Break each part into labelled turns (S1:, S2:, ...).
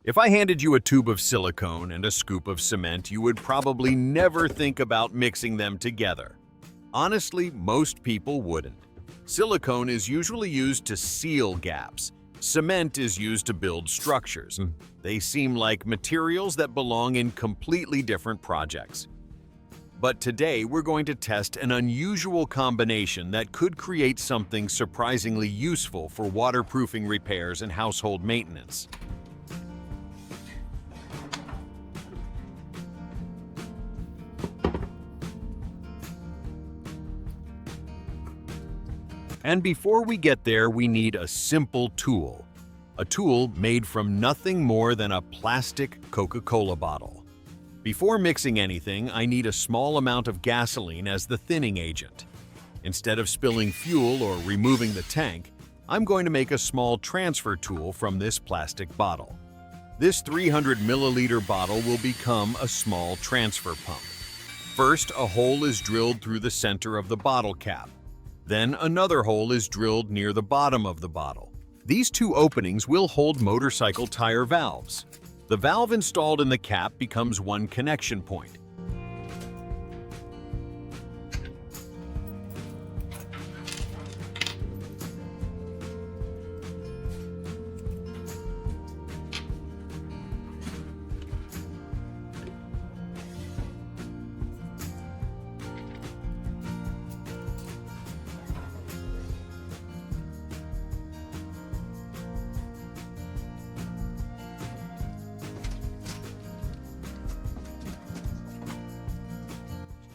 S1: If I handed you a tube of silicone and a scoop of cement, you would probably never think about mixing them together. Honestly, most people wouldn't. Silicone is usually used to seal gaps. Cement is used to build structures. They seem like materials that belong in completely different projects. But today, we're going to test an unusual combination that could create something surprisingly useful for waterproofing repairs and household maintenance. And before we get there, we need a simple tool. A tool made from nothing more than a plastic Coca-Cola bottle. Before mixing anything, I need a small amount of gasoline as the thinning agent. Instead of spilling fuel or removing the tank, I'm going to make a small transfer tool from this plastic bottle. This 300 milliliter bottle will become a small transfer pump. First, a hole is drilled through the center of the bottle cap. Then another hole is drilled near the bottom of the bottle. These two openings will hold motorcycle tire valves. The valve installed in the cap becomes one connection point.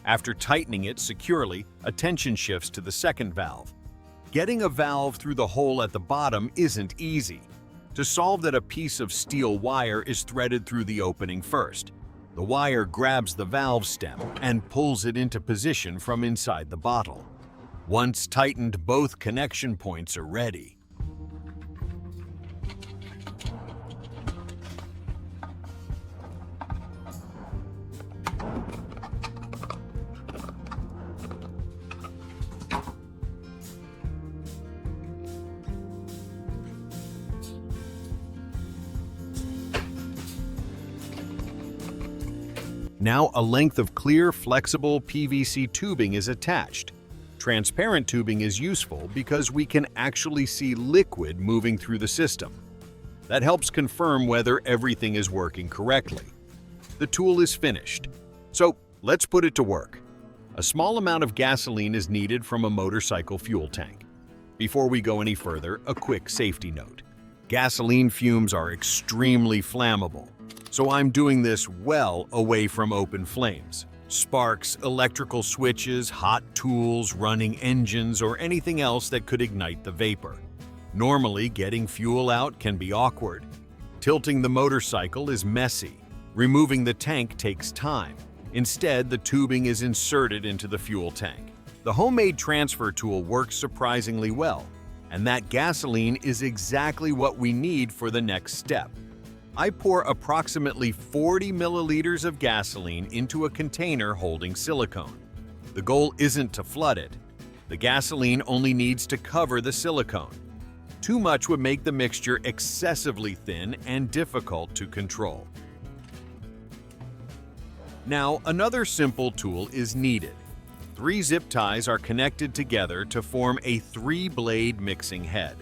S1: After tightening it securely, attention shifts to the second valve. Getting a valve through the hole at the bottom isn't easy. To solve that, a piece of steel wire is threaded through the opening first. The wire grabs the valve stem and pulls it into position from inside the bottle. Once tightened, both connection points are ready. Now a length of clear, flexible PVC tubing is attached. Transparent tubing is useful because we can actually see liquid moving through the system. That helps confirm whether everything is working correctly. The tool is finished. So let's put it to work. A small amount of gasoline is needed from a motorcycle fuel tank. Before we go any further, a quick safety note. Gasoline fumes are extremely flammable. So I'm doing this well away from open flames. Sparks, electrical switches, hot tools, running engines, or anything else that could ignite the vapor. Normally, getting fuel out can be awkward. Tilting the motorcycle is messy. Removing the tank takes time. Instead, the tubing is inserted into the fuel tank. The homemade transfer tool works surprisingly well, and that gasoline is exactly what we need for the next step. I pour approximately 40 milliliters of gasoline into a container holding silicone. The goal isn't to flood it. The gasoline only needs to cover the silicone. Too much would make the mixture excessively thin and difficult to control. Now, another simple tool is needed. 3 zip ties are connected together to form a 3-blade mixing head.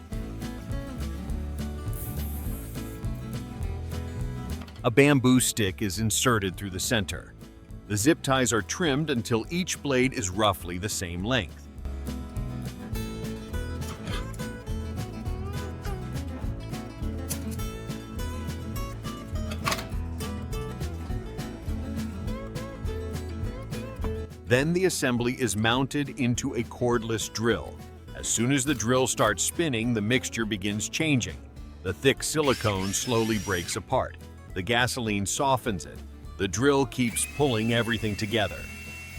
S1: A bamboo stick is inserted through the center. The zip ties are trimmed until each blade is roughly the same length. Then the assembly is mounted into a cordless drill. As soon as the drill starts spinning, the mixture begins changing. The thick silicone slowly breaks apart. The gasoline softens it. The drill keeps pulling everything together.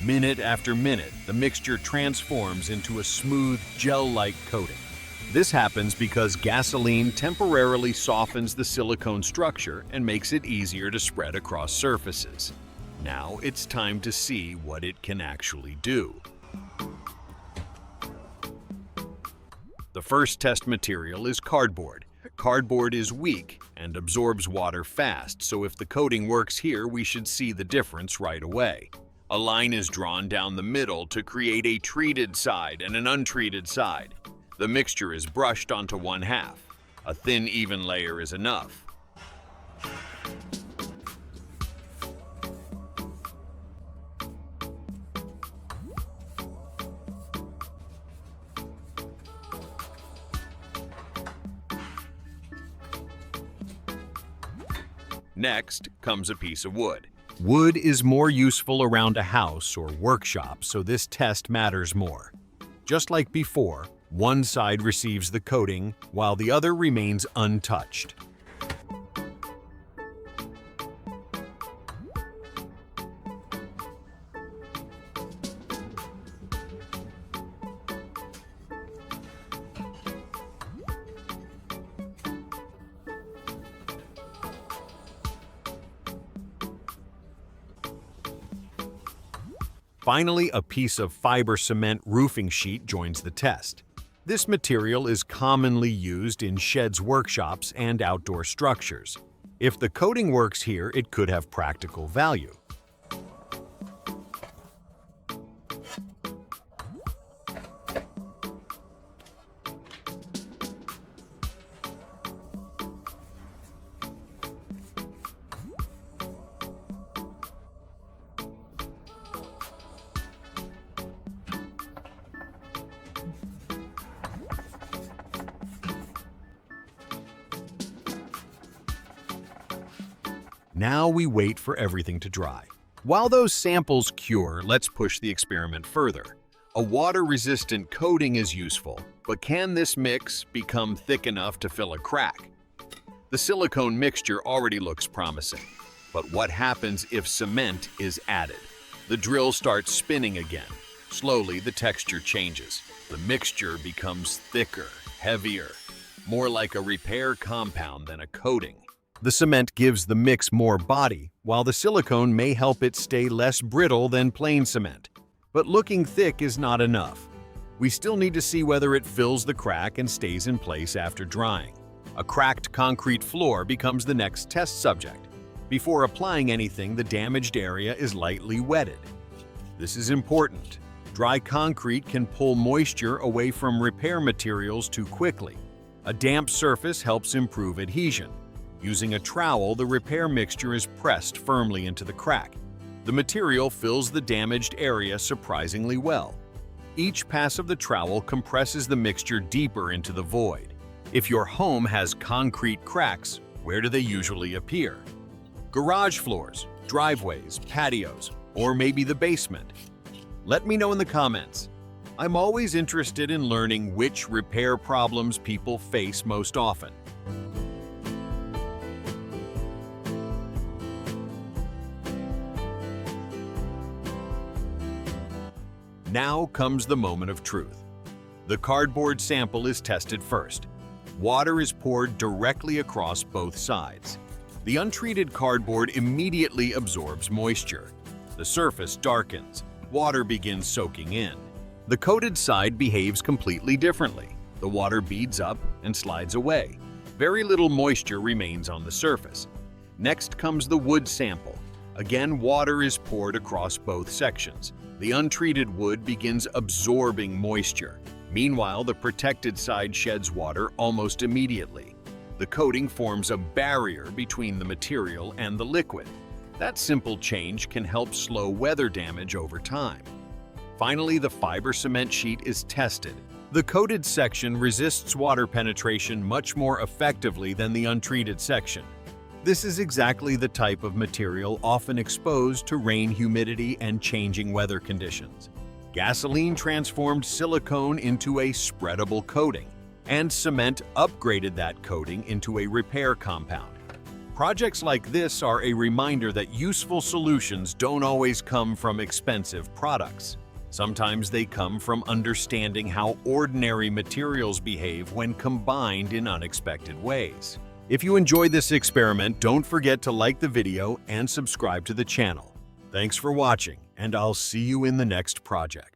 S1: Minute after minute, the mixture transforms into a smooth, gel-like coating. This happens because gasoline temporarily softens the silicone structure and makes it easier to spread across surfaces. Now it's time to see what it can actually do. The first test material is cardboard. Cardboard is weak and absorbs water fast, so if the coating works here, we should see the difference right away. A line is drawn down the middle to create a treated side and an untreated side. The mixture is brushed onto one half. A thin, even layer is enough. Next comes a piece of wood. Wood is more useful around a house or workshop, so this test matters more. Just like before, one side receives the coating while the other remains untouched. Finally, a piece of fiber cement roofing sheet joins the test. This material is commonly used in sheds, workshops, and outdoor structures. If the coating works here, it could have practical value. Now we wait for everything to dry. While those samples cure, let's push the experiment further. A water-resistant coating is useful, but can this mix become thick enough to fill a crack? The silicone mixture already looks promising, but what happens if cement is added? The drill starts spinning again. Slowly, the texture changes. The mixture becomes thicker, heavier, more like a repair compound than a coating. The cement gives the mix more body, while the silicone may help it stay less brittle than plain cement. But looking thick is not enough. We still need to see whether it fills the crack and stays in place after drying. A cracked concrete floor becomes the next test subject. Before applying anything, the damaged area is lightly wetted. This is important. Dry concrete can pull moisture away from repair materials too quickly. A damp surface helps improve adhesion. Using a trowel, the repair mixture is pressed firmly into the crack. The material fills the damaged area surprisingly well. Each pass of the trowel compresses the mixture deeper into the void. If your home has concrete cracks, where do they usually appear? Garage floors, driveways, patios, or maybe the basement? Let me know in the comments. I'm always interested in learning which repair problems people face most often. Now comes the moment of truth. The cardboard sample is tested first. Water is poured directly across both sides. The untreated cardboard immediately absorbs moisture. The surface darkens. Water begins soaking in. The coated side behaves completely differently. The water beads up and slides away. Very little moisture remains on the surface. Next comes the wood sample. Again, water is poured across both sections. The untreated wood begins absorbing moisture. Meanwhile, the protected side sheds water almost immediately. The coating forms a barrier between the material and the liquid. That simple change can help slow weather damage over time. Finally, the fiber cement sheet is tested. The coated section resists water penetration much more effectively than the untreated section. This is exactly the type of material often exposed to rain, humidity, and changing weather conditions. Gasoline transformed silicone into a spreadable coating, and cement upgraded that coating into a repair compound. Projects like this are a reminder that useful solutions don't always come from expensive products. Sometimes they come from understanding how ordinary materials behave when combined in unexpected ways. If you enjoyed this experiment, don't forget to like the video and subscribe to the channel. Thanks for watching, and I'll see you in the next project.